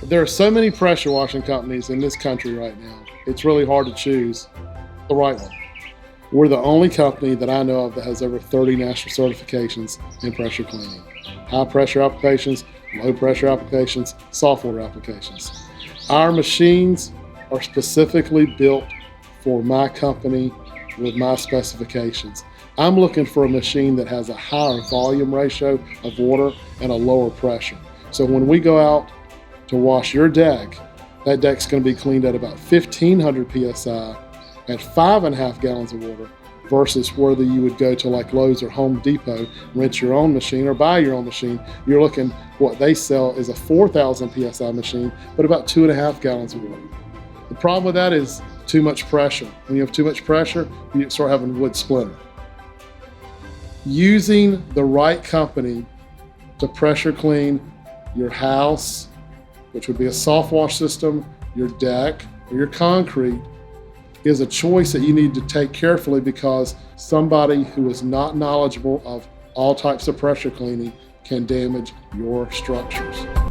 There are so many pressure washing companies in this country right now. It's really hard to choose the right one. We're the only company that I know of that has over 30 national certifications in pressure cleaning. High pressure applications, low pressure applications, saltwater applications. Our machines are specifically built for my company with my specifications. I'm looking for a machine that has a higher volume ratio of water and a lower pressure. So when we go out to wash your deck, that deck's going to be cleaned at about 1,500 PSI at 5.5 gallons of water versus whether you would go to like Lowe's or Home Depot, rent your own machine or buy your own machine. You're looking, what they sell is a 4,000 PSI machine, but about 2.5 gallons of water. The problem with that is too much pressure. When you have too much pressure, you start having wood splinter. Using the right company to pressure clean your house, which would be a soft wash system, your deck, or your concrete, is a choice that you need to take carefully because somebody who is not knowledgeable of all types of pressure cleaning can damage your structures.